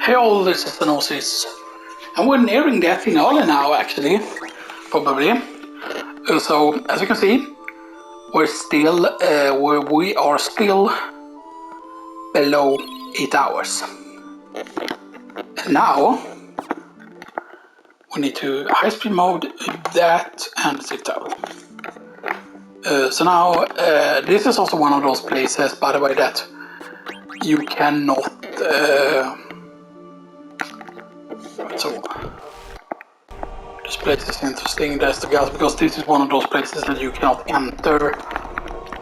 Hey all, this is Thanosis, and we're nearing the finale now actually, probably. So, as you can see, we are still below 8 hours. And now, we need to high-speed mode that and sit down. So now, this is also one of those places, by the way, that you cannot... So, this place is interesting, that's the guys, because this is one of those places that you cannot enter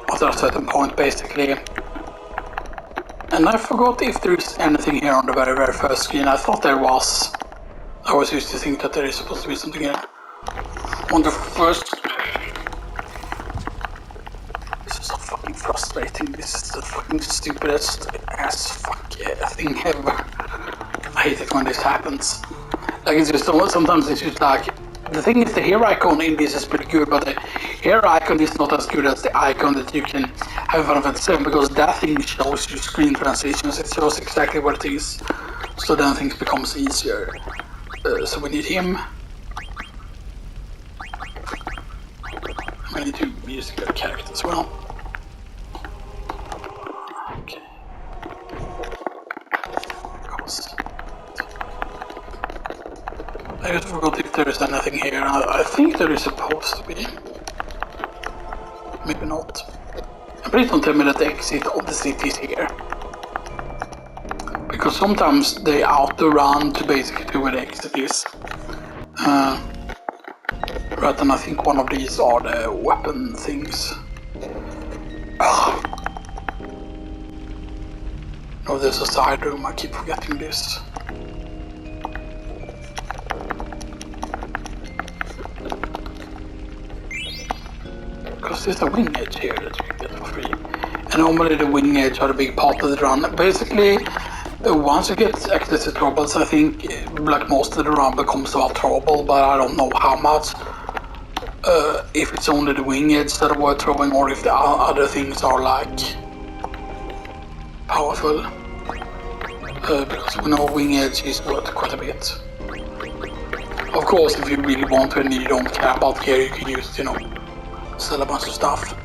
after a certain point, basically. And I forgot if there is anything here on the very first screen. I thought there was. I always used to think that there is supposed to be something here on the first. This is so fucking frustrating. This is the fucking stupidest ass fuck thing ever. I hate it when this happens. Like, it's just sometimes it's just like, the thing is, the hero icon in this is pretty good, but the hero icon is not as good as the icon that you can have in Final Fantasy 7, because that thing shows you screen transitions. It shows exactly what it is, so then things becomes easier. So we need him. I need to use the character as well. Okay. I just forgot if there is anything here. I think there is supposed to be. Maybe not. And please don't tell me that the exit of the city is here. Because sometimes they auto-run to basically do where the exit is. Right, and I think one of these are the weapon things. Ugh. Oh, there's a side room, I keep forgetting this. Because there's a wing edge here that you can get for free. And normally the wing edge are the big part of the run. Basically, once you get access to troubles, I think like most of the run becomes about trouble, but I don't know how much. If it's only the wing edge that are worth throwing, or if the other things are like powerful. Because we know wing edge is worth quite a bit. Of course, if you really want to and you don't care about gear, you can use, sell a bunch of stuff.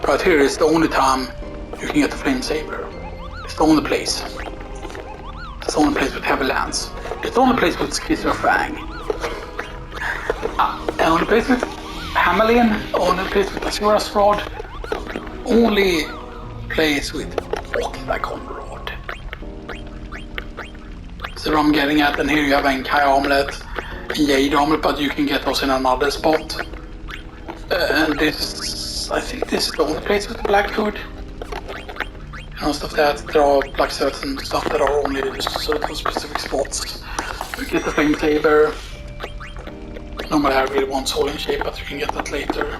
Right here is the only time you can get the flame saber. It's the only place. It's the only place with heavy lance. It's the only place with Skizzer Fang. The only place with Hamelin. Only place with Asura's Rod. Only place with Octagon Rod. So I'm getting at, and here you have Enkai Armlet and Jade Armlet, but you can get those in another spot. And this, I think this is the only place with the Black Hood. Most of that, there are like certain stuff that are only in certain specific spots. You get the flame saber. Normally I really want soul in shape, but you can get that later.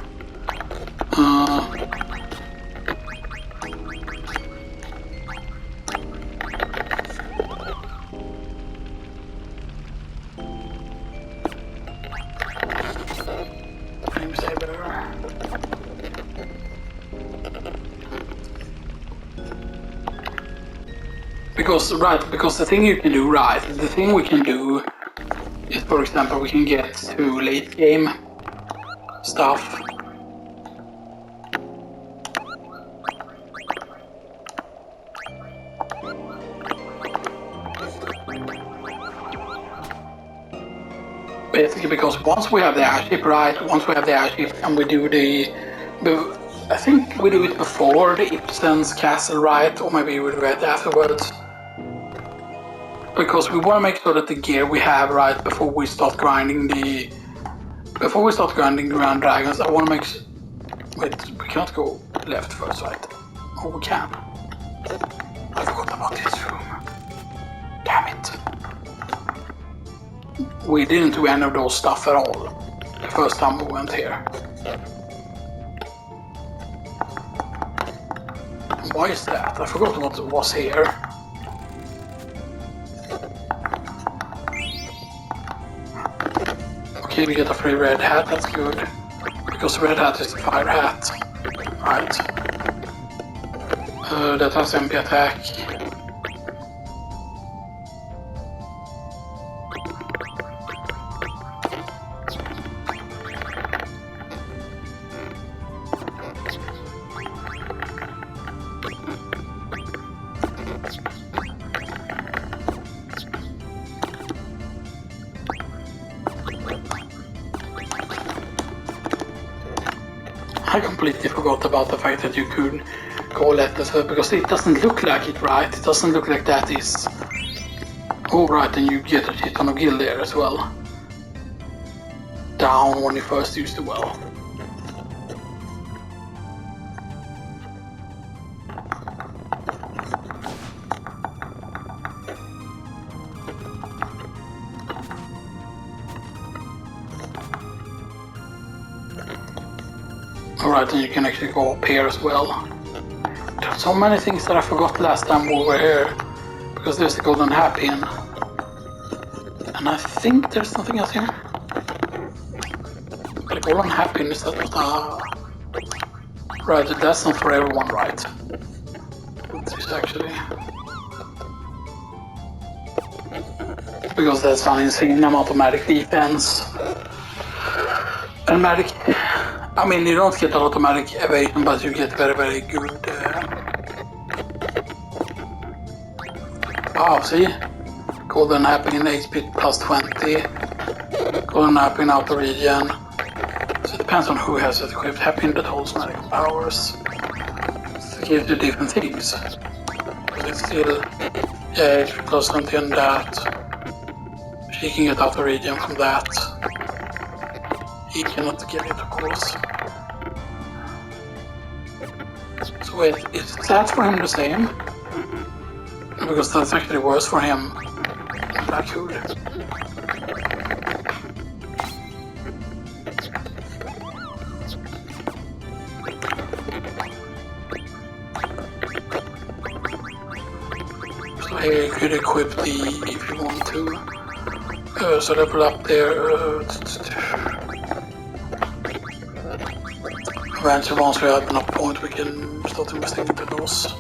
Flame saber. Because the thing you can do the thing we can do is, for example, we can get to late game stuff. Basically, because once we have the airship, and we do I think we do it before the Ibsen's castle, right? Or maybe we do it afterwards. Because we want to make sure that the gear we have right before we start grinding the Grand Dragons. I want to make wait, we can't go left first, right? Oh, we can. I forgot about this room. Damn it. We didn't do any of those stuff at all the first time we went here. Why is that? I forgot what was here. Okay, we get a free red hat, that's good. Because red hat is a fire hat. Right. That has MP attack. completely forgot about the fact that you could go left as well, because it doesn't look like it, right? It doesn't look like that is... Oh, right, and you get a shit ton of gil there as well. Down when you first use the well. Alright, and you can actually go up here as well. There's so many things that I forgot last time we were here. Because there's the golden hairpin. And I think there's nothing else here. But the golden hairpin is that what right, that's not for everyone, right? This actually. Because that's an insane amount of magic defense. And magic... I mean, you don't get a lot of magic evasion, but you get very, very good... Oh, see? Golden hairpin HP plus 20. Golden hairpin out of region. So it depends on who has it equipped. Hairpin that holds magic powers. So it gives you different things. But it's still... Yeah, HP plus 20 on that. She can get out of region from that. He cannot get it, of course. So wait, is that for him the same? Because that's actually worse for him. Black Hood. So here you could equip the, if you want to. So level up there. Eventually, once we have enough point, we can start investing into those.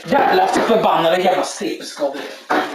Jävla förbannade jävla CP-skador. Ja.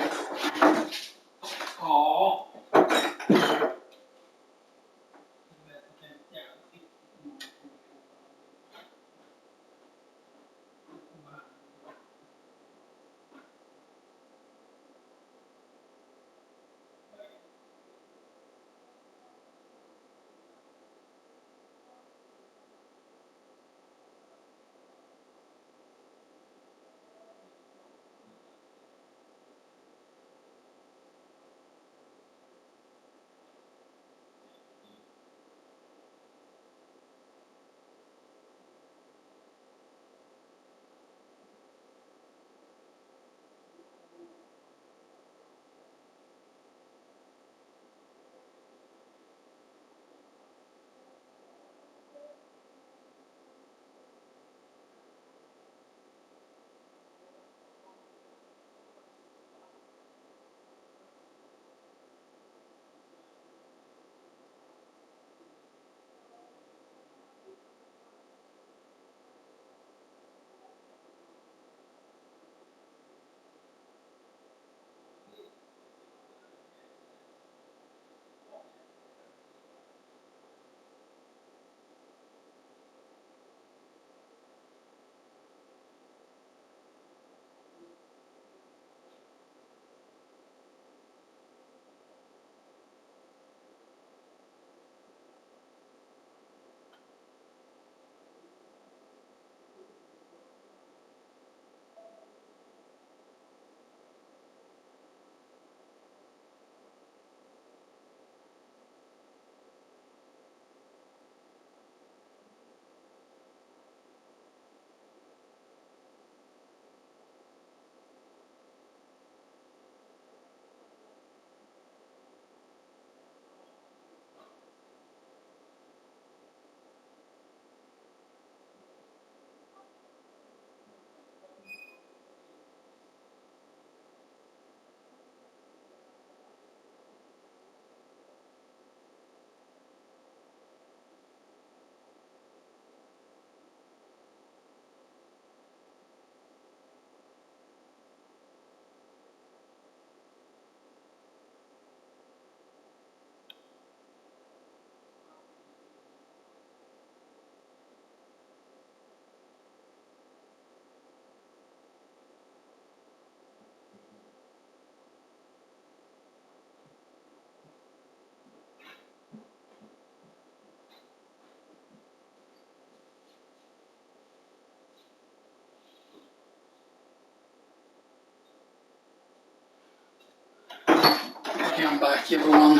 Okay, I'm back, everyone.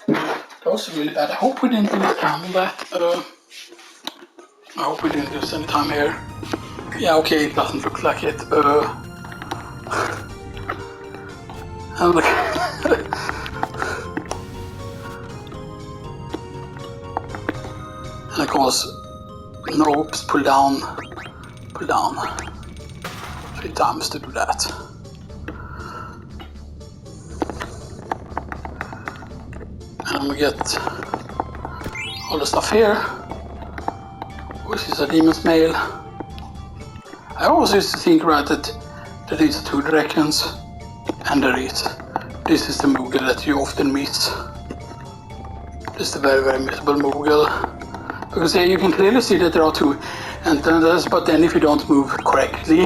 That was really bad. I hope we didn't lose time on that. I hope we didn't lose any time here. Yeah, okay, it doesn't look like it. And look. And of course, no, oops, pull down. 3 times to do that. And I'm gonna get all the stuff here, which is a demon's mail. I always used to think, right, that there is 2 directions, and there is. This is the Moogle that you often miss. This is the very, very missable Moogle. Because here you can clearly see that there are 2 entrances, but then if you don't move correctly,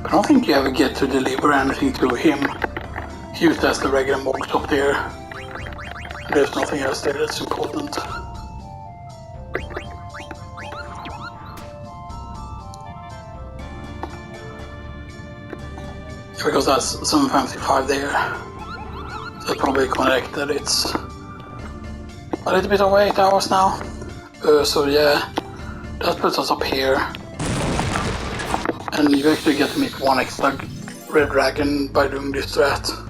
I don't think you ever get to deliver anything to him. He used as the regular mog top there. There's nothing else there that's important. Because that's 755 there. So it's probably connected. It's a little bit over 8 hours now. So yeah, that puts us up here. And you actually get to meet 1 extra red dragon by doing this strat.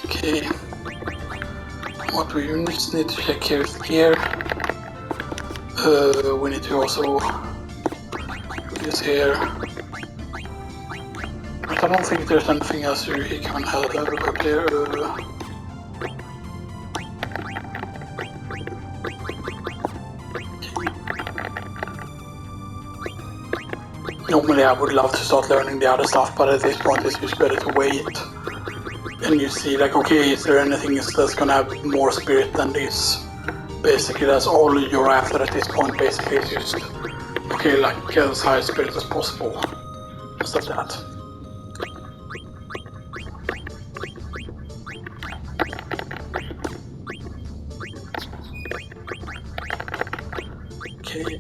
Okay. What we just need to check here is here. We need to also do this here. But I don't think there's anything else he can have up there. Normally I would love to start learning the other stuff, but at this point it's just better to wait. And you see, like, okay, is there anything that's gonna have more spirit than this? Basically, that's all you're after at this point, basically, it's just, okay, like, get as high spirit as possible. Just like that. Okay,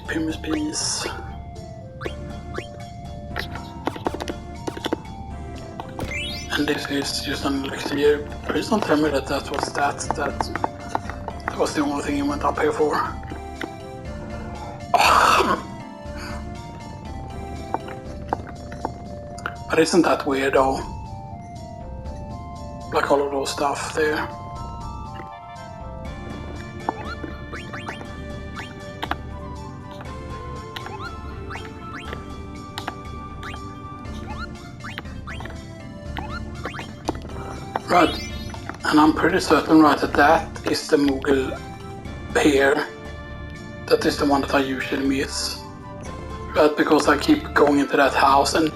Primus piece. And this is just an elixir. Please don't tell me that that was that was the only thing you went up here for. But isn't that weird though? Like all of those stuff there. Right, and I'm pretty certain, right, that is the Moogle here. That is the one that I usually miss. Right, because I keep going into that house and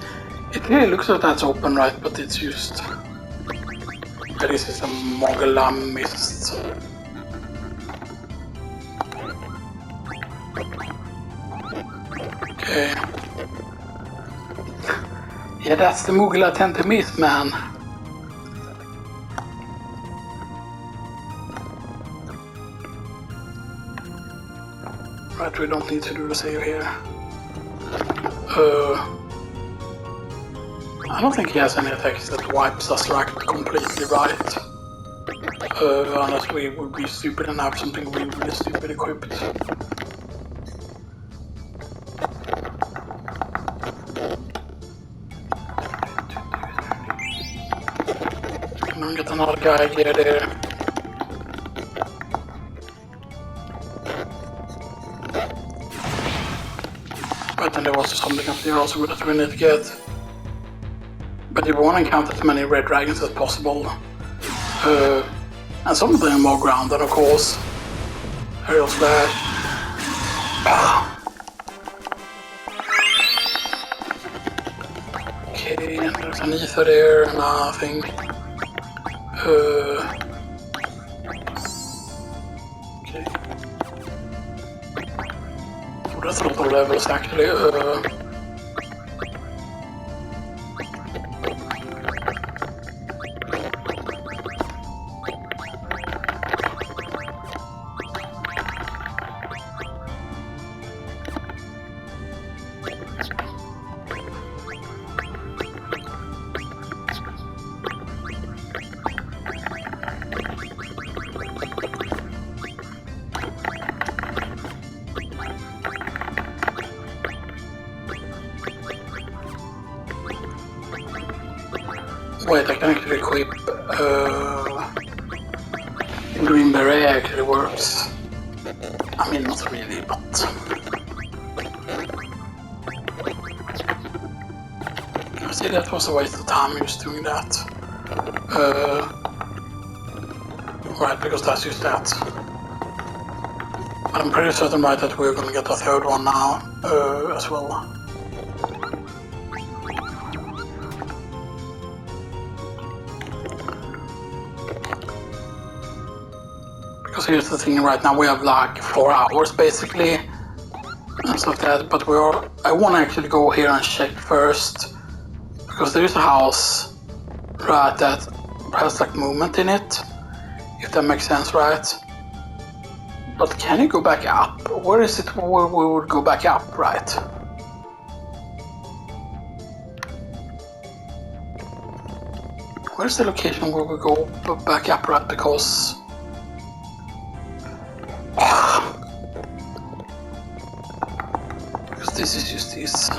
it really looks like that's open, right, but it's just... This is a Moogle I missed. Okay. Yeah, that's the Moogle I tend to miss, man. Right, we don't need to do the save here. I don't think he has any attacks that wipes us like completely right. Unless we would be stupid and have something really stupid equipped. Come on, get another guy here there. But then there was something up there also that we need to get. But you want to encounter as many red dragons as possible. And some of them are grounded, of course. Aerial slash. Okay, and there's an ether there, nothing. Okay. that's a lot of levels actually. Wait, I can actually equip green beret actually works. I mean, not really, but I see that was a waste of time just doing that. Right, because that's just that. But I'm pretty certain, right, that we're gonna get a third one now as well. Because here's the thing, right now we have like 4 hours basically and stuff like that, but I want to actually go here and check first, because there is a house, right, that has like movement in it, if that makes sense, right? But can you go back up? Where is it where we would go back up, right? Where's the location where we go back up, right? Because this is just this.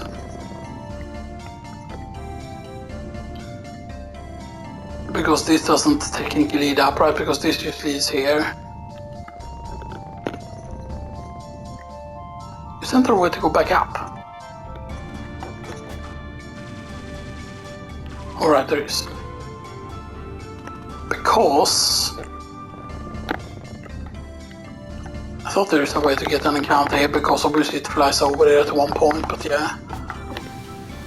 Because this doesn't technically lead up, right? Because this just leads here. Isn't there a way to go back up? Alright, there is. Because I thought there is a way to get an encounter here, because obviously it flies over there at one point, but yeah.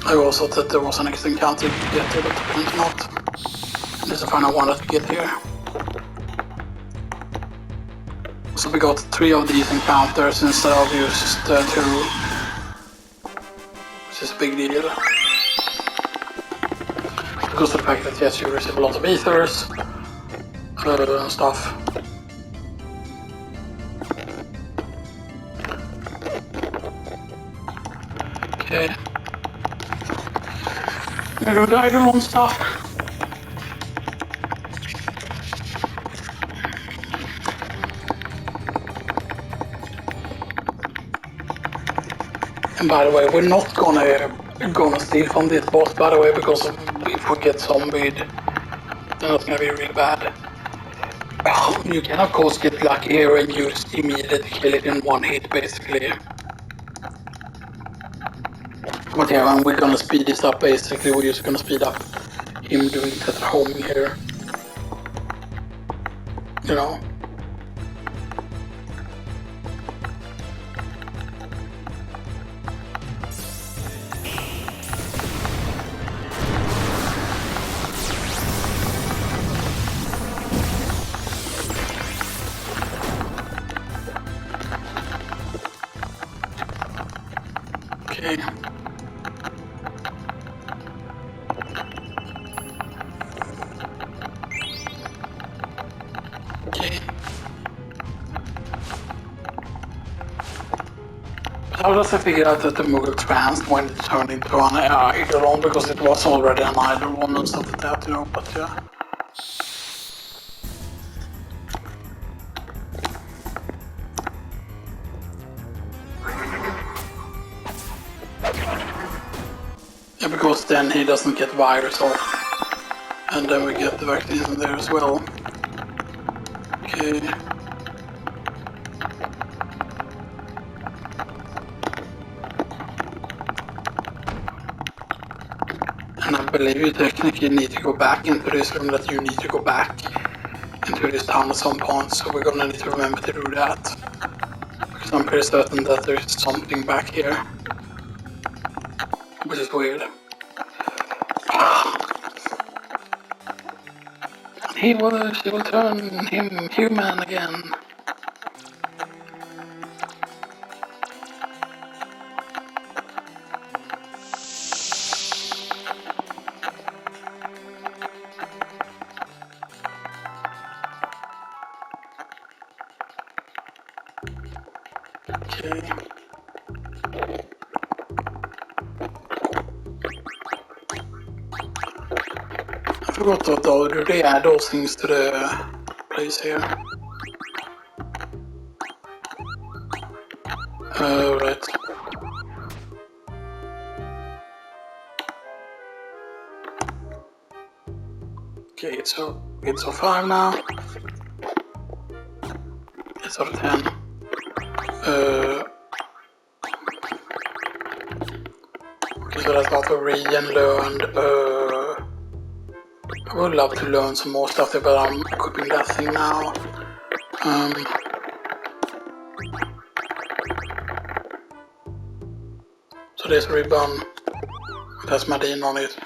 I also thought that there was an extra encounter to get here, but apparently not. And this is the final one that we get here. So we got 3 of these encounters instead of just 2. Which is a big deal. Because of the fact that yes, you receive a lot of ethers and stuff. Okay. I do the idle stuff. And by the way, we're not gonna steal from this boss, by the way, because if we get zombied, then it's gonna be really bad. You can of course get lucky here and just immediately kill it in one hit, basically. But yeah, and we're gonna speed this up basically, we're just gonna speed up him doing that at home here. You know? Okay. Okay. How does I figure out that the Moogle tranced when it turned into an idle one? Because it was already an idle one and stuff like that, you know, but yeah. Yeah, because then he doesn't get virus off. And then we get the vaccines in there as well. Okay. And I believe you technically need to go back into this room, that you need to go back into this town at some point, so we're gonna need to remember to do that. Because I'm pretty certain that there's something back here. Which is weird. She will turn him human again. Okay. I forgot to they add those things to the place here. Right. Okay, it's a 5 now. It's a 10. Okay, so that's not a region learned. I would love to learn some more stuff there, but I'm equipping that thing now. So there's a ribbon. It has Marine on it.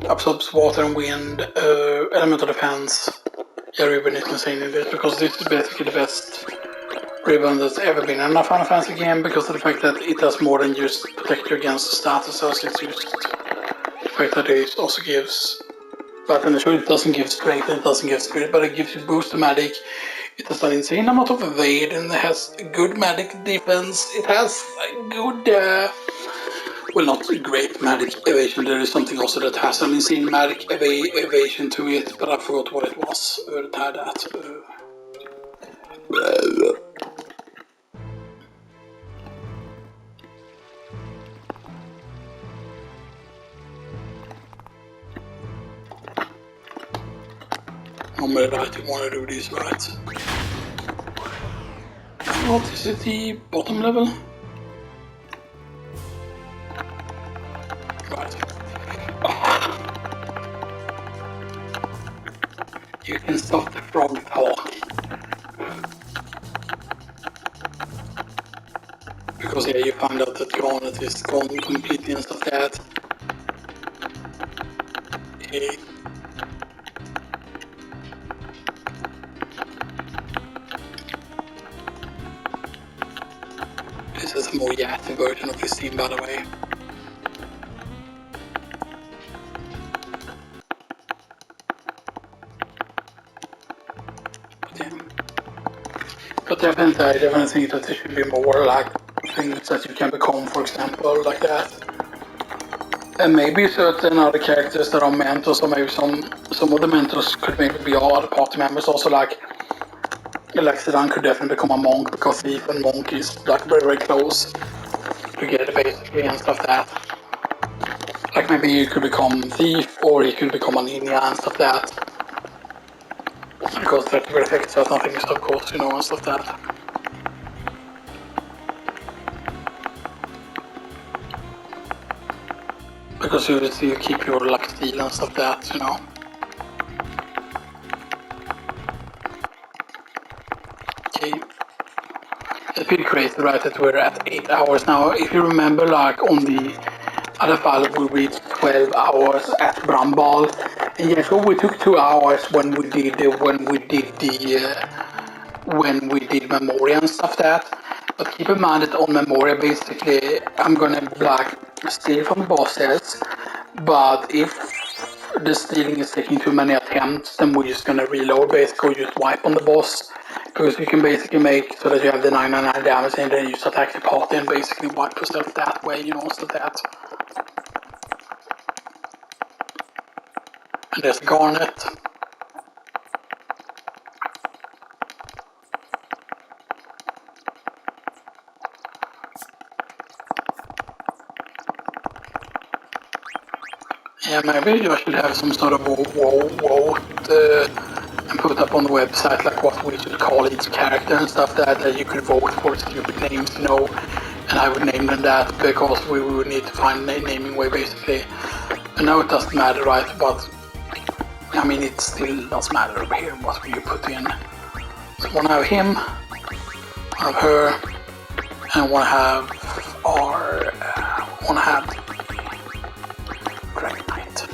Absorbs water and wind. Elemental defense. Yeah, ribbon is insane in this because this is basically the best ribbon that's ever been in a Final Fantasy game because of the fact that it does more than just protect you against status as it's used. The fact that it also gives, but I'm sure it doesn't give strength, it doesn't give spirit, but it gives you boost to magic. It has an insane amount of evade and it has good magic defense. It has a good, well, not a great magic evasion. There is something also that has an insane magic evasion to it, but I forgot what it was that had that. I'm right, you want to do this right. What is it, the bottom level? Right. You can stop the frog talk. Because yeah, you find out that Garnet is gone completely and stuff like that. Okay. This is a more Yati version of this team, by the way. But definitely, I definitely think that there should be more like things that you can become, for example, like that. And maybe certain other characters that are mentors, or maybe some of the mentors could maybe be other party members. Also, like Sedan could definitely become a monk because Thief and Monk is like very close together basically and stuff like that. Like maybe you could become Thief or he could become a ninja and stuff like that. Because that will affect certain things, of course, you know, and stuff like that. Because you keep your luck steal and stuff like that, you know. Okay. It's pretty crazy, right, that we're at 8 hours now. If you remember, like, on the other file, we reached 12 hours at Bramball. And yeah, so we took 2 hours when we did Memoria and stuff like that. But keep in mind that on Memoria, basically, I'm gonna, like, steal from the bosses. But if the stealing is taking too many attempts, then we're just gonna reload, basically, just wipe on the boss. Because you can basically make so that you have the 999 damage and then you just attack the party and basically wipe yourself that way, you know, so that. And there's Garnet. Yeah, maybe I should have some sort of vote and put up on the website like what we should call each character and stuff that you could vote for stupid names, you know, and I would name them that because we would need to find a naming way basically. I know it doesn't matter, right, but I mean it still does matter over here what you put in. So I want to have him, I have her, and I want to have our, I want to have Dragon Knight.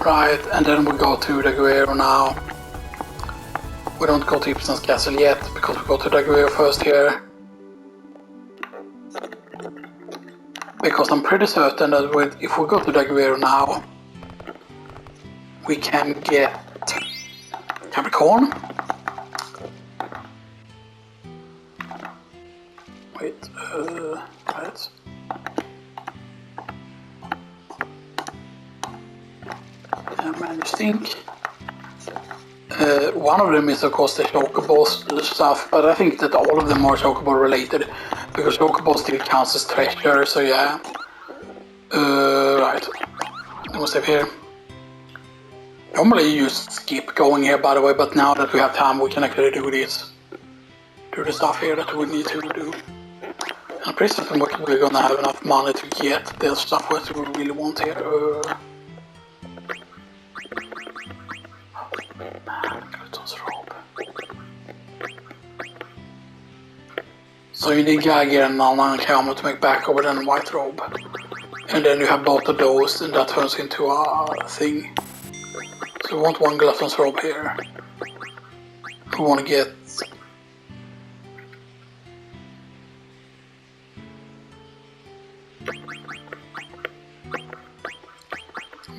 Right, and then we go to the Guerrero now. We don't go to Ibsen's castle yet, because we go to the Guerrero first here. Because I'm pretty certain that if we go to the Guerrero now, we can get Capricorn. wait. Right. Man, you stink. One of them is of course the chocobo stuff, but I think that all of them are chocobo related because chocobo still counts as treasure, so yeah. Right. Then we'll save here. Normally you just skip going here, by the way, but now that we have time we can actually do this. Do the stuff here that we need to do. And I'm pretty certain we're gonna have enough money to get the stuff that we really want here. So you need Geiger and Nana helmet to make back over then white robe. And then you have both of those and that turns into a thing. So we want one glutton's robe here. We want to get...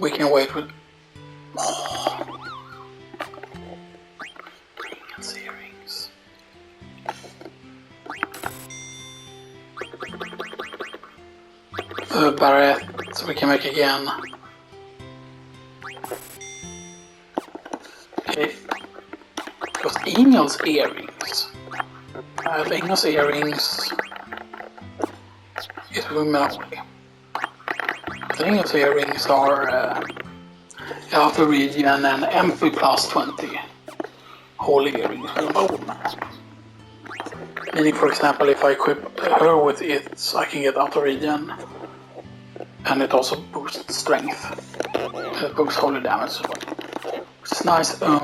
We can wait with... Oh. Earrings. Barrette we can make again. Okay. Because Ingel's earrings. Ingel's earrings is women only. Ingel's earrings are out of region and MP plus 20. Holy earrings for women. Meaning, for example, if I equip her with it, I can get out of region. And it also boosts strength. It boosts holy damage as well. Which is nice. Right,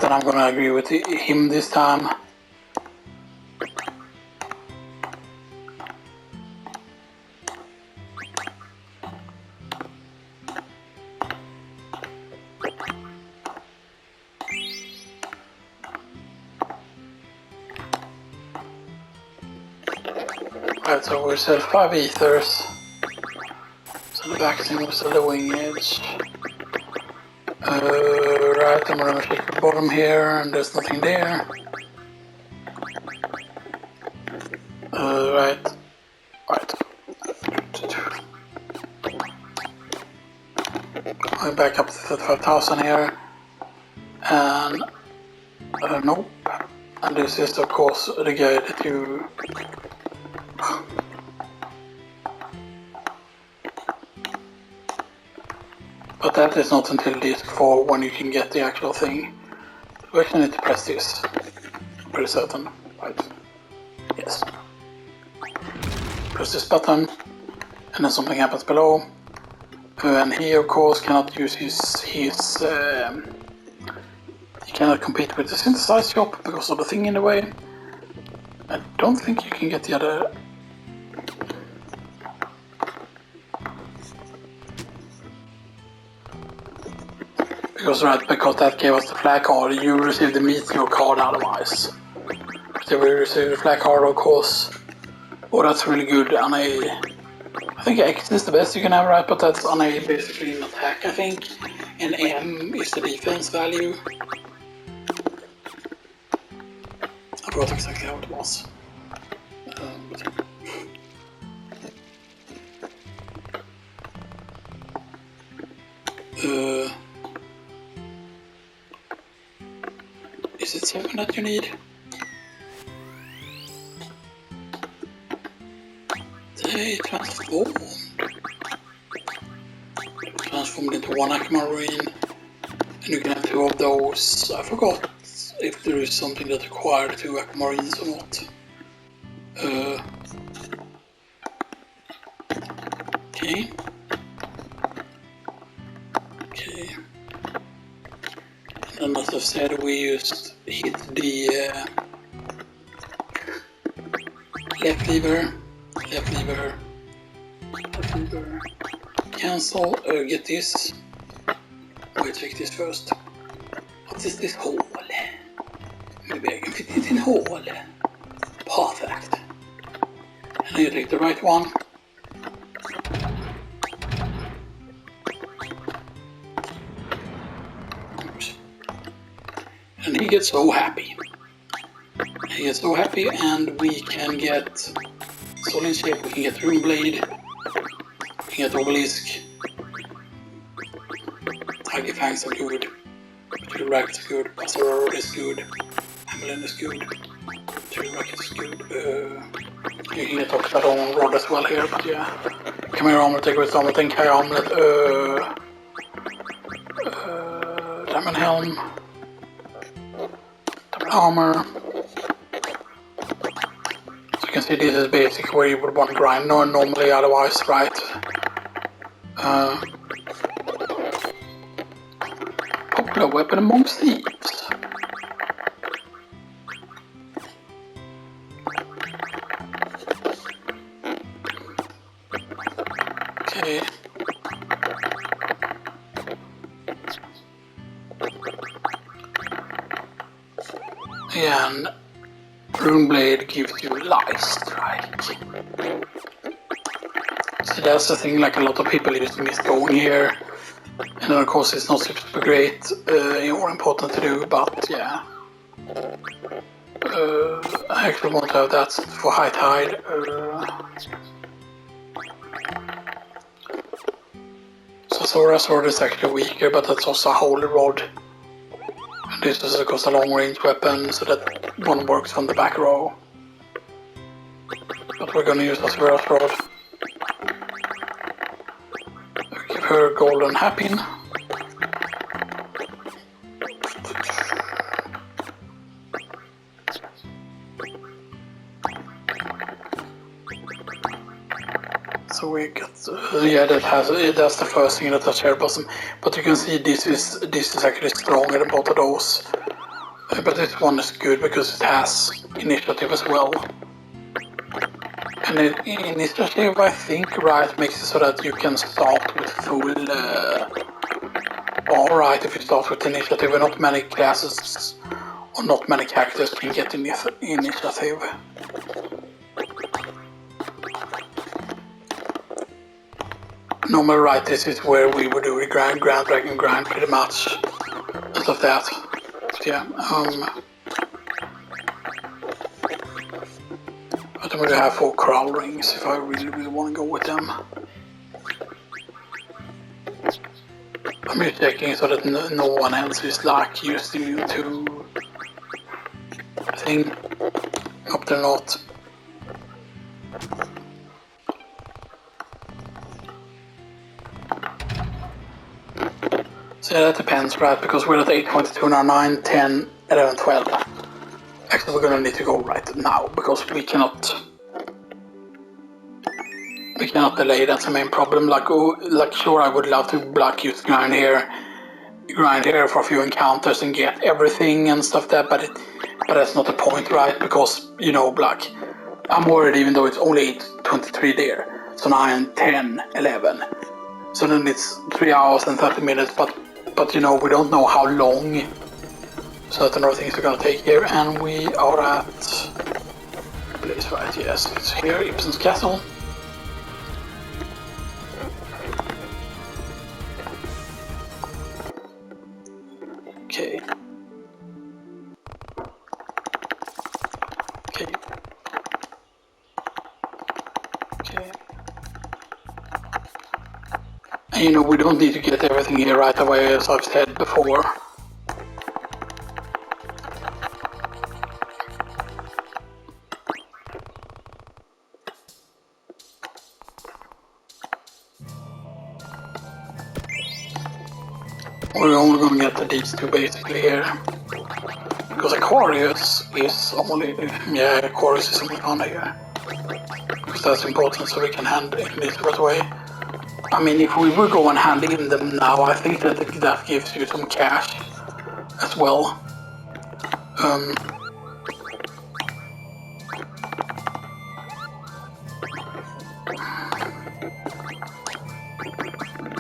then I'm gonna agree with him this time. Right, so we sell 5 ethers. So the vaccine was the wing edge. Right, I'm gonna check the bottom here and there's nothing there. Right. I'm back up to 35,000 here. And nope. And this is of course the guy that you... But that is not until disc 4 when you can get the actual thing. We actually need to press this. I'm pretty certain. Right. Yes. Press this button and then something happens below. And he of course cannot use his he cannot compete with the synthesized shop because of the thing in the way. I don't think you can get the other... Because that gave us the flag card, you received the meteor card otherwise. So we received the flag card of course. Oh, that's really good on a... I think X is the best you can have, right? But that's on a basically an attack, I think. And M is the defense value. I forgot exactly how it was. Is it 7 that you need? They transformed into one aquamarine, and you can have 2 of those. I forgot if there is something that requires 2 aquamarines or not. Okay. I must have said we just hit the left lever, cancel, get this. Wait, check this first. What is this hole? Maybe I can fit it in hole. Perfect. And you take the right one. And he gets so happy. He gets so happy, and we can get Soul in shape, we can get Rune Blade, we can get Obelisk, Tiger Fangs are good, Two Rackets is good, Passeror is good, Amelin is good, Two Rackets is good, you can get Oxadon Rod as well here, but yeah. Chimera Armlet, take with Armlet, and Kai Armlet, Diamond Helm, Double Armor. So you can see this is basically where you would want to grind normally otherwise, right? Popular weapon amongst thieves. Okay. And Rune Blade gives you life strike. So that's the thing, like a lot of people just miss going here. And then of course it's not super great or important to do, but yeah. I actually want to have that for High Tide. So Sora's sword is actually weaker, but that's also a Holy Rod. And this is of course a long range weapon, so that one works on the back row. But we're gonna use Sora's Rod. Give her golden happin. So we get yeah, that's the first thing that has cherry blossom. But you can see this is actually stronger than both of those. But this one is good because it has initiative as well. And initiative, I think, right, makes it so that you can start with full alright if you start with initiative, and not many classes or not many characters can get initiative. Normal, right, this is where we would do the Grand Dragon grind pretty much, and stuff that. But yeah, I don't really have 4 Crowl Rings if I really want to go with them. I'm just checking so that no one else is like used to YouTube thing. Hope they're not. So yeah, that depends, right? Because we're at 8.22 now, 9, 10, 11, 12. Actually, we're gonna need to go right now because we cannot delay. That's the main problem. Like sure, I would love to use grind here for a few encounters and get everything and stuff that, but that's not the point, right? Because you know, like I'm worried even though it's only 8:23 there, so 9, 10, 11. So then it's 3 hours and 30 minutes, but you know, we don't know how long certain other things are gonna take here, and we are at place, right? Yes, it's here, Ibsen's Castle. Okay. Okay. Okay. And you know, we don't need to get everything here right away, as I've said before. We're only going to get these two basically here. Because Aquarius is only, yeah, Aquarius is only on here. Because that's important so we can hand in this right away. I mean, if we were going handing in them now, I think that gives you some cash as well.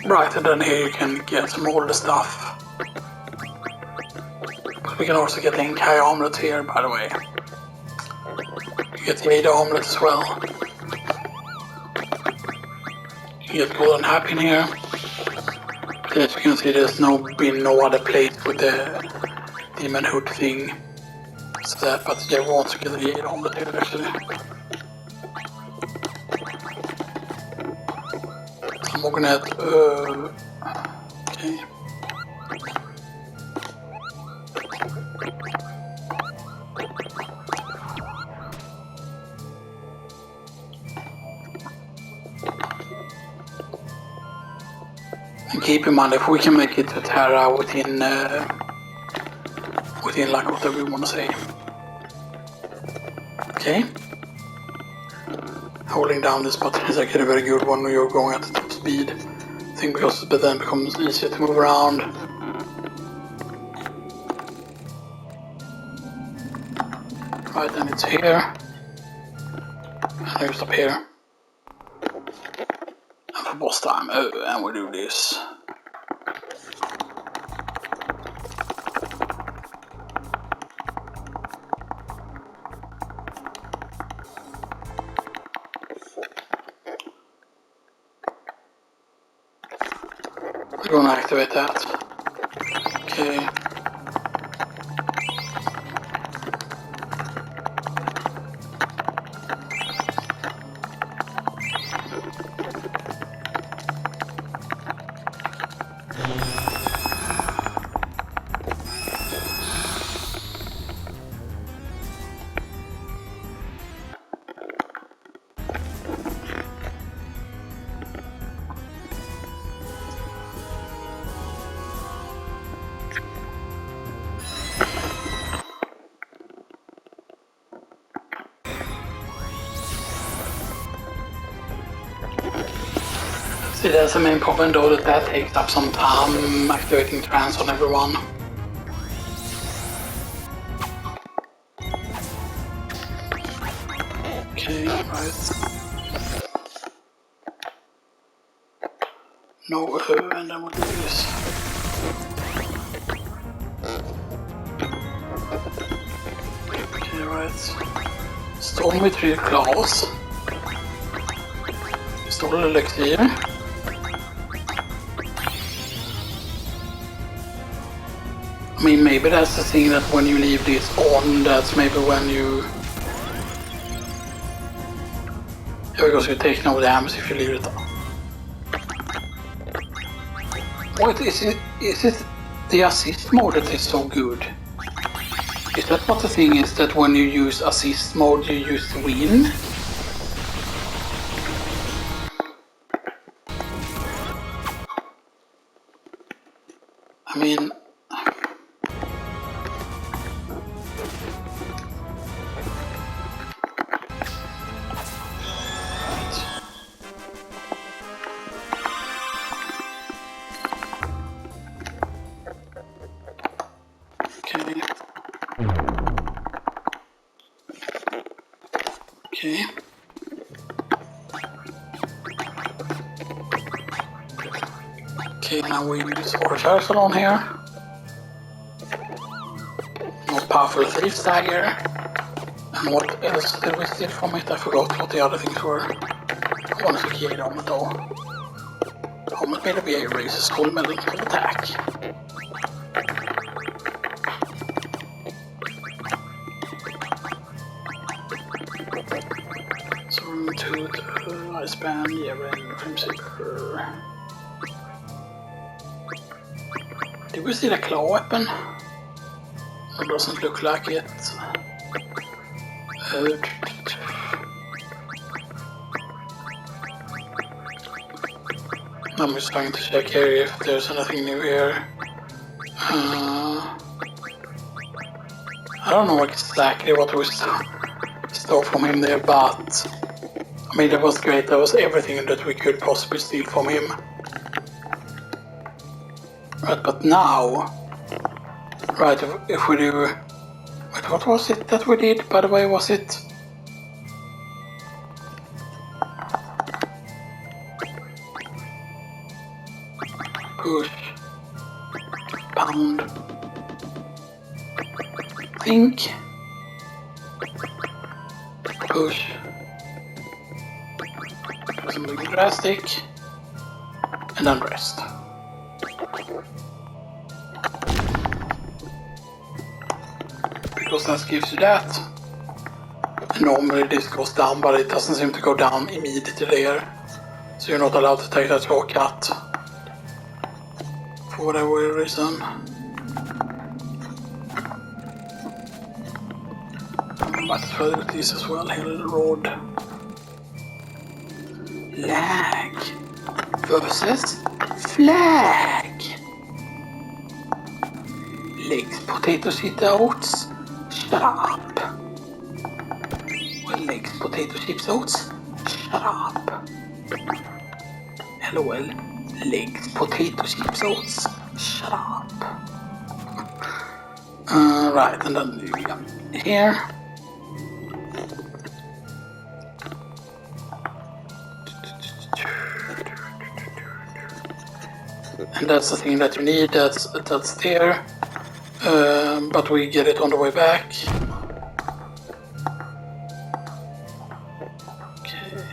Right, and then here you can get some older stuff. But we can also get the Inkai Armlet here, by the way. You get the Ada Armlet as well. You get Golden Happy in here. As you can see, there's been no other place with the demon hood thing. So that, but jag var inte så kul ge dem det till actually. Magnet, okay. And keep in mind, if we can make it to Terra within like whatever we want to say. Okay. Holding down this button is actually a very good one when you're going at the top speed. I think because it then becomes easier to move around. Right, then it's here. And here's up here. And for boss time, and we do this. We're going to activate that. Okay. See, that's the main problem though, that takes up some time activating trance on everyone. Okay, right. No, and then we'll do this. Okay, right. Storm with 3 claws. Stole elixir. I mean, maybe that's the thing that when you leave this on, that's maybe when you... Yeah, because you're taking no damage if you leave it on. What is it? Is it the assist mode that is so good? Is that what the thing is, that when you use assist mode you use the win? I mean... Okay. Okay, now we use Orchard on here. Most powerful Thief Dagger. And what else did we steal from it? I forgot what the other things were. I want to secure them though. Helmet made of VA raises full medical attack. To the ice band, yeah, rain, frame saver. Did we see the claw weapon? It doesn't look like it. I'm just trying to check here if there's anything new here. I don't know exactly what we stole from him there, but I mean, that was great. That was everything that we could possibly steal from him. Right, but now... Right, if we do... Wait, what was it that we did, by the way, was it? Push. Pound. Think. Push. Something drastic, and then rest. because that gives you that. And normally this goes down, but it doesn't seem to go down immediately there. So you're not allowed to take that shortcut for whatever reason. Might as well do this as well, here in the road. Lag versus flag. Legs, potato chip oats. Shut up. Well, legs, potato chips oats. Shut up. LOL. Legs, potato chips oats. Shut up. Right, and then here. And that's the thing that you need, that's there, but we get it on the way back. Okay.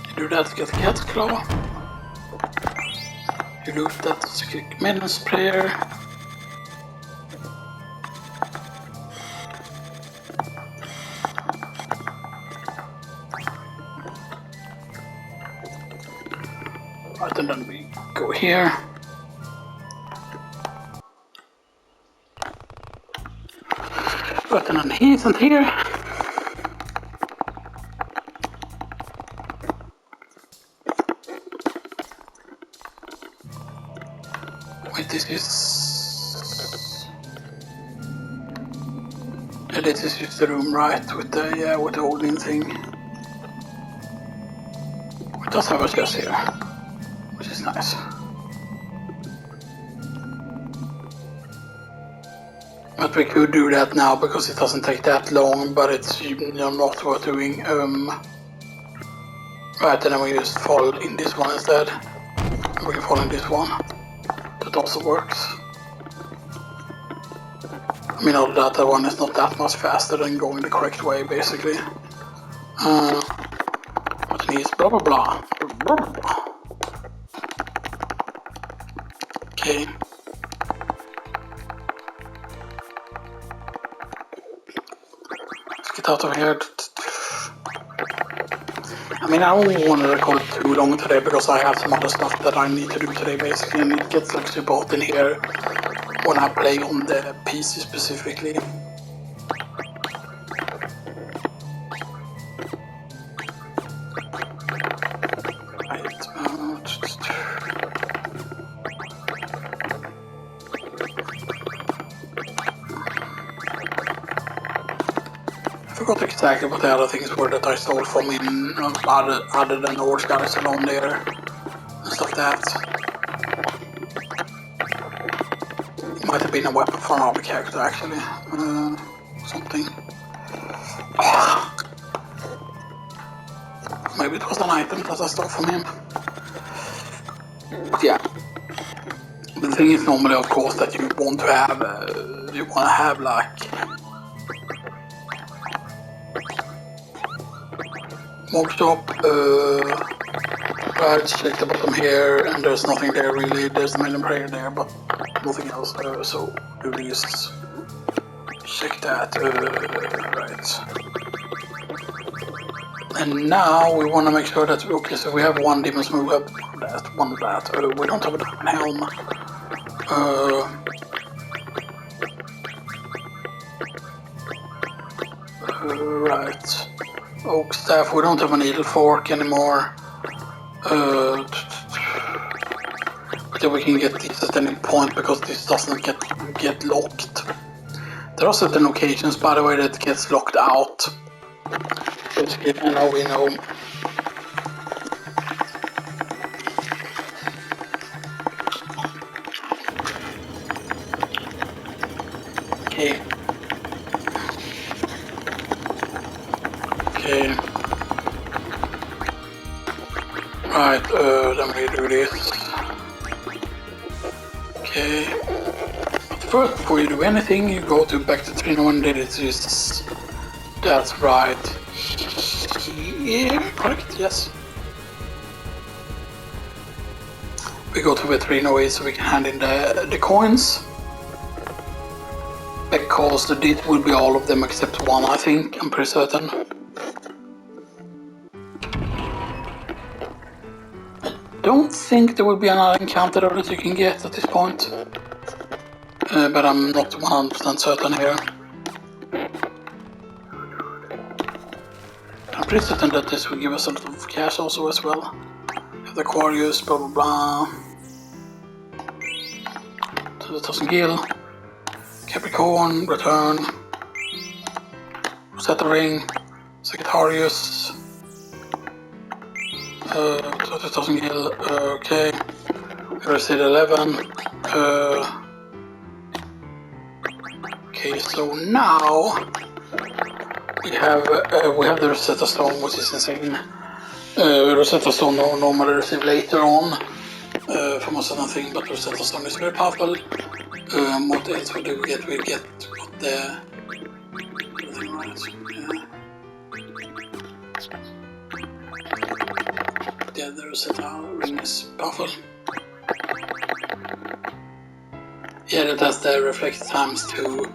You do that to get the cat's claw. You loot that to get Menace Prayer. Right, and then we go here. Right, and then he isn't here. Wait, this is... Yeah, this is just the room, right? With the holding thing. It does have a chest here, which is nice. But we could do that now because it doesn't take that long, but it's not worth doing. Right, and then we just fall in this one instead. And we can fall in this one. That also works. I mean, other than that one is not that much faster than going the correct way, basically. What needs blah blah blah. Blah blah blah. Okay. Let's get out of here. I mean, I don't want to record too long today because I have some other stuff that I need to do today, basically, and it gets like super hot in here when I play on the PC specifically. I forgot exactly what the other things were that I stole from him, other than the horse guys along there and stuff like that. It might have been a weapon for another character, actually. Something. Maybe it was an item that I stole from him. But yeah. The thing is normally, of course, that you want to have like mob shop, right, check the bottom here, and there's nothing there really. There's the million prayer there, but nothing else. So do this. Check that. Right. And now we want to make sure that okay. So we have one demon's move. We have one of that. We don't have a diamond helm. Right. Oak staff, we don't have a needle fork anymore. But then we can get this at any point because this doesn't get locked. There are certain occasions, by the way, that gets locked out. Basically, and now we know. Okay. Okay. Right, then we do this. Okay. But first, before you do anything, you go back to 301 is that's right. Here, correct? Yes. We we go to Veterinary so we can hand in the coins. Because it will be all of them except one, I think. I'm pretty certain. I don't think there will be another encounter that you can get at this point. But I'm not 100% certain here. I'm pretty certain that this will give us a lot of cash also as well. Have the Aquarius, blah blah blah. 2,000 gil. Capricorn, return. Rosetta ring. Sagittarius. 2,000 gil. Okay. Receipt 11. Okay, so now we have the Rosetta Stone, which is insane. Rosetta Stone normally receive later on from a certain thing, but Rosetta Stone is very powerful. What else we do? We get what the thing, right? Yeah, the Rosetta ring is powerful. Yeah, that has the reflect times 2.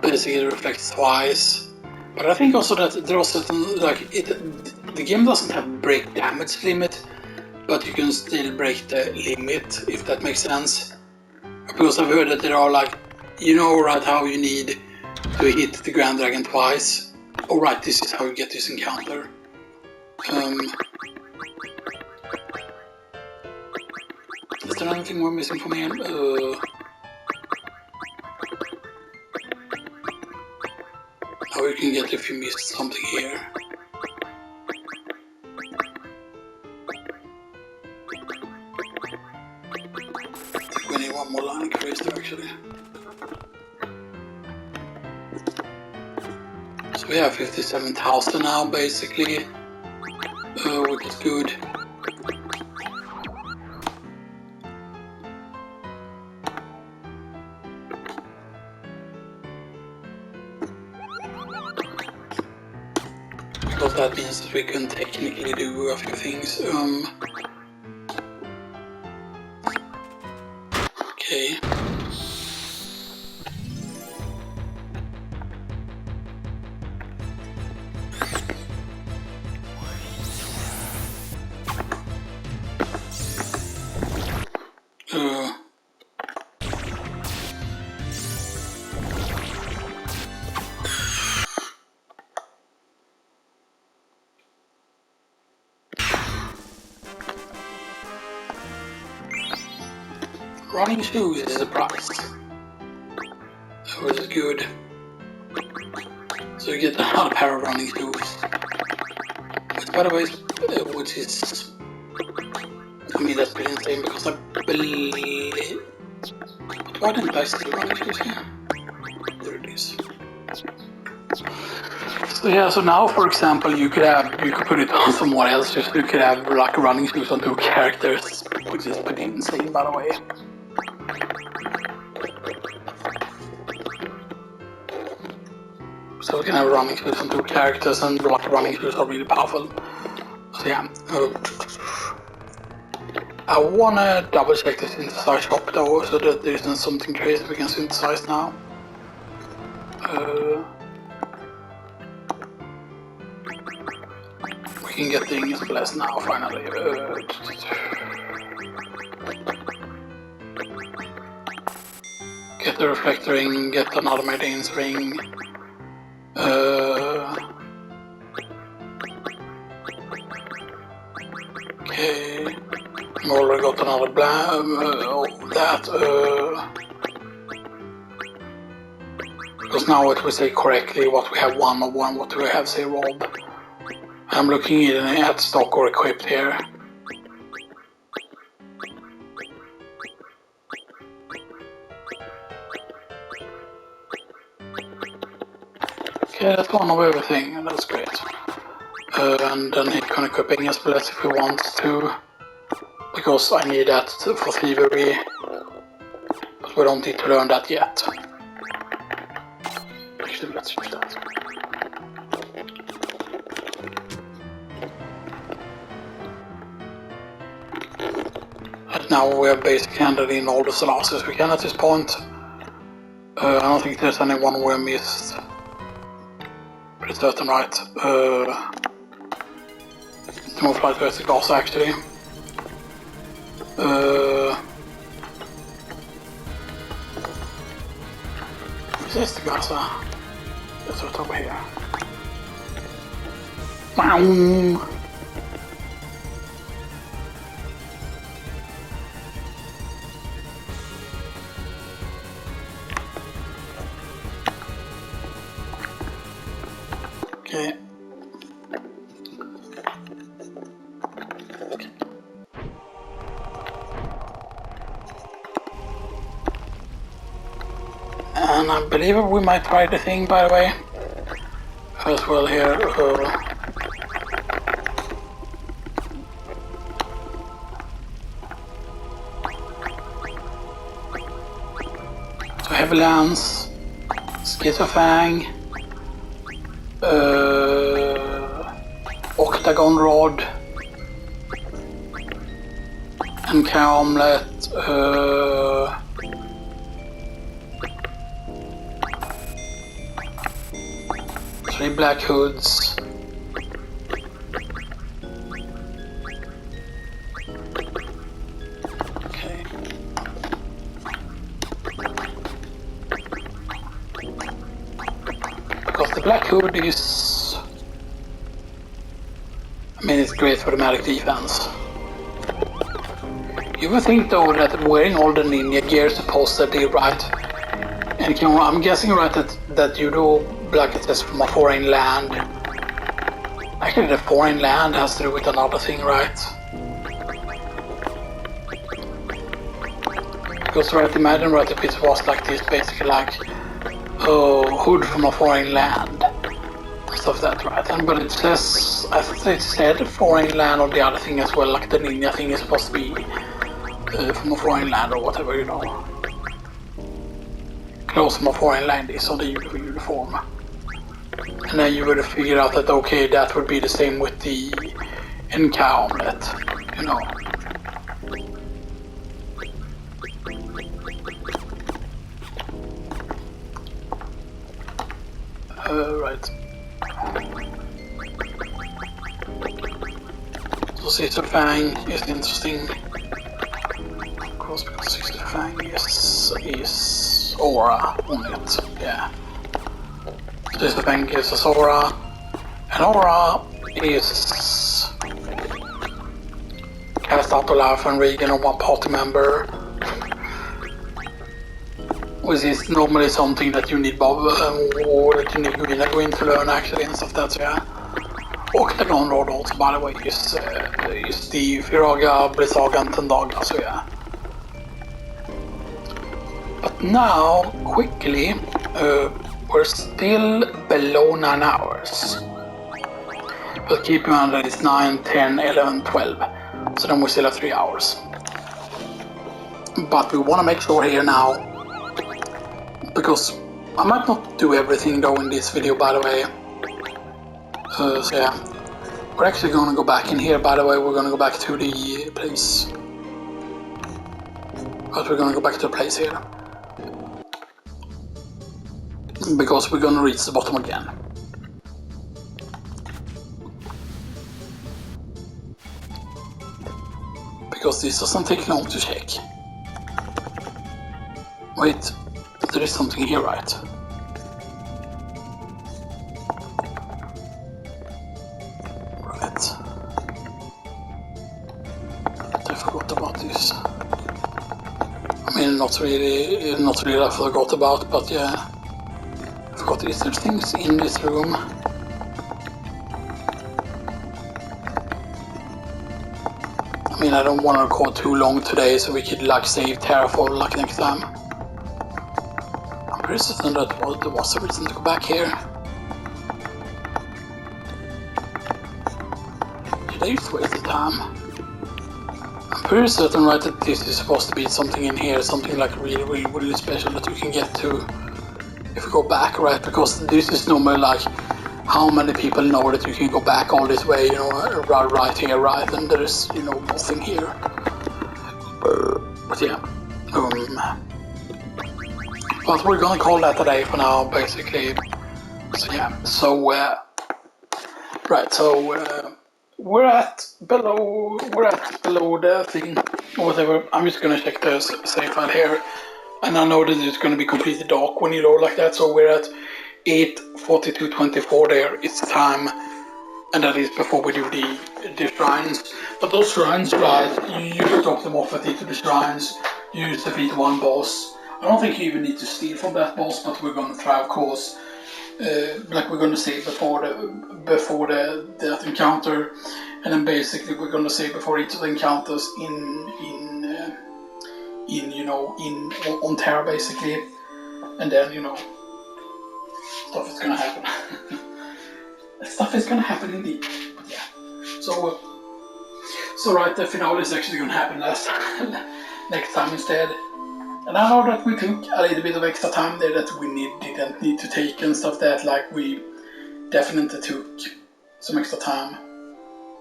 Basically, it reflects twice. But I think also that there are certain, like, the game doesn't have break damage limit, but you can still break the limit, if that makes sense. Because I've heard that there are, like, you know, right, how you need to hit the Grand Dragon twice. Alright, this is how you get this encounter. Is there anything we're missing from here? How you can get if you missed something here. I think we need one more line increase there actually. So we have 57,000 now basically, which is good. Because that means that we can technically do a few things. Okay. Running shoes is a price, which is good. So you get another pair of running shoes. Which, by the way, which is, I mean, that's pretty insane because I believe. But why didn't I see running shoes here? There it is. So yeah, so now, for example, you could put it on someone else. Just you could have like running shoes on 2 characters, which is pretty insane, by the way. So we can have running shoes on 2 characters, and like running shoes are really powerful. So yeah, I wanna double check the synthesize shop though, so that there isn't something crazy we can synthesize now. We can get the English Blast now finally. Get the reflector ring, get another Meridian's ring. Okay, we already got another because now it will say correctly what we have 1 of 1, what we have say rob. I'm looking at stock or equipped here. Okay, that's 1 of everything, and that's great. And then he can equip English Blast if he wants to, because I need that for thievery, but we don't need to learn that yet. Actually, let's use that. now we have basically handed in all the losses we can at this point. I don't think there's anyone we missed. Pretty certain, right? No flight to the gas actually. Is the Gaza? That's what's over here. Wow. Okay. And I believe we might try the thing, by the way, as well here. So heavy lance, schizofang, octagon rod, and omelet. 3 black hoods. Okay. Because the black hood is... I mean, it's great for the magic defense. You would think though that wearing all the ninja gear is supposed to be right. And I'm guessing right that you do black attest from a foreign land. Actually, the foreign land has to do with another thing, right? Because right, imagine right if it was like this, basically like hood from a foreign land, stuff that, right? And but it says, I think it said foreign land or the other thing as well, like the ninja thing is supposed to be from a foreign land or whatever, you know. Close from a foreign land is on the uniform. And then you would have figured out that okay, that would be the same with the omelet, you know. Right. So Sister Fang is interesting. Of course, because Sister Fang is aura on it, yeah. Sister Fang gives us aura, and aura is cast out Olaf and Regan on one party member, which is normally something that you need Bob or that you need Gwyn to learn actually and stuff that's, yeah. Octagon Rod also, by the way, is the Firaga, Brisaga and Tendaga, so yeah. But now, quickly, we're still below 9 hours. But keep in mind that it's 9, 10, 11, 12. So then we still have 3 hours. But we want to make sure here now, because I might not do everything though in this video, by the way. So yeah, we're actually going to go back in here, by the way. We're going to go back to the place. But we're going to go back to the place here. Because we're going to reach the bottom again. Because this doesn't take long to check. Wait, there is something here, right? Right. I forgot about this. I mean, not really I forgot about, but yeah. I forgot there's things in this room. I mean, I don't want to record too long today, so we could like save Terrafall like next time. I'm pretty certain that there was a reason to go back here. Did I just waste the time? I'm pretty certain, right, that this is supposed to be something in here, something like really special that you can get to if you go back, right? Because this is normally like how many people know that you can go back all this way, you know, right here, right? And there's, you know, nothing here. But yeah, but we're gonna call that a day for now, basically. So yeah, so right, so we're at below the thing or whatever. I'm just gonna check the save file here, and I know that it's gonna be completely dark when you load like that. So we're at 8:42:24 there. It's time, and that is before we do the shrines. But those shrines, right? You just drop them off at each of the shrines. You just defeat one boss. I don't think you even need to steal from that boss, but we're gonna try, of course. Like we're gonna say before that encounter, and then basically we're gonna say before each of the encounters on Terra basically, and then stuff is gonna happen. Stuff is gonna happen indeed. But yeah, so right, the finale is actually gonna happen next time instead. And I know that we took a little bit of extra time there that we didn't need to take and stuff that, like, we definitely took some extra time.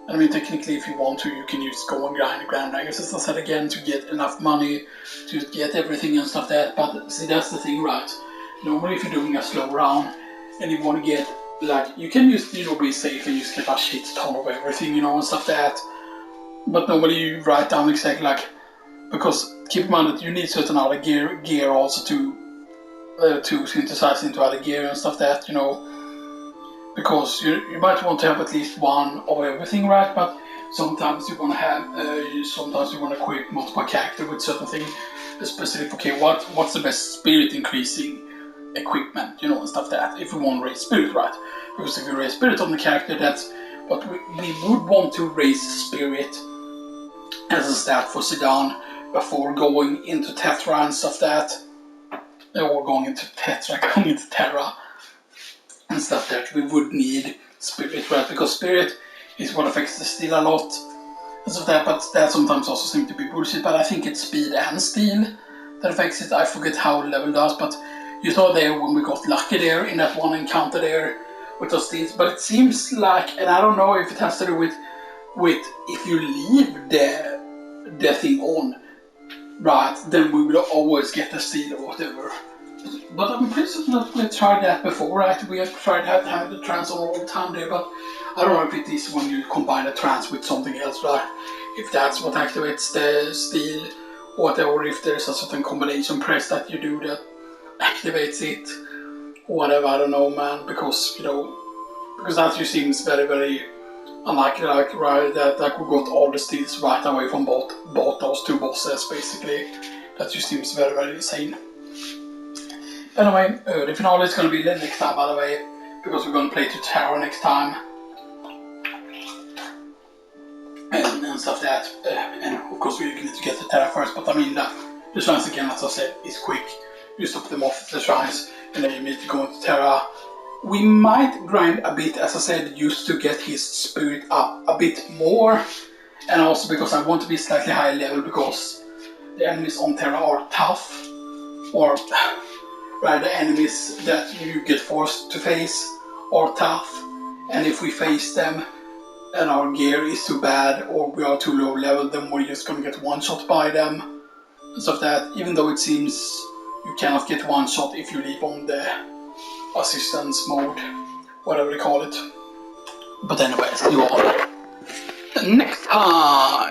And I mean, technically, if you want to, you can just go and grind dragons and stuff that again to get enough money to get everything and stuff that. But see, that's the thing, right? Normally, if you're doing a slow round and you want to get, like, you can just, be safe and just get a shit ton of everything, and stuff that. But normally you write down exactly, like, because keep in mind that you need certain other gear also to synthesize into other gear and stuff that, because you might want to have at least one of everything, right? But sometimes you want to have, sometimes you want to equip multiple characters with certain things, especially okay, what's the best spirit increasing equipment, and stuff that, if we want to raise spirit, right? Because if you raise spirit on the character, that's what we would want to raise spirit as a stat for Zidane before going into Tetra and stuff that, or going into Terra and stuff that, we would need spirit, right? Because spirit is what affects the steel a lot and stuff that, but that sometimes also seems to be bullshit, but I think it's speed and steel that affects it. I forget how level does, but you saw there when we got lucky there in that one encounter there with those steels, but it seems like, and I don't know if it has to do with if you leave the thing on, right, then we will always get the steel or whatever. But I'm pretty certain that we tried that before, right? We have tried having the trans all the time there, but I don't know if it is when you combine the trans with something else, right? If that's what activates the steel or whatever, or if there's a certain combination press that you do that activates it or whatever, I don't know, man, because that just seems very, very unlikely, like, right, that we got all the steals right away from both those two bosses, basically. That just seems very, very insane. Anyway, the finale is going to be the next time, by the way, because we're going to play to Terra next time. And stuff that, and of course we need to get to Terra first, but I mean, the shrines again, as I said, is quick. You stop them off at the shrines, and then you need to go into Terra. We might grind a bit, as I said, just to get his spirit up a bit more, and also because I want to be slightly higher level, because the enemies on Terra are tough, or right, the enemies that you get forced to face are tough, and if we face them and our gear is too bad or we are too low level, then we're just gonna get one shot by them and stuff that, even though it seems you cannot get one shot if you leave on the assistance mode, whatever they call it. But anyway, see you all next time.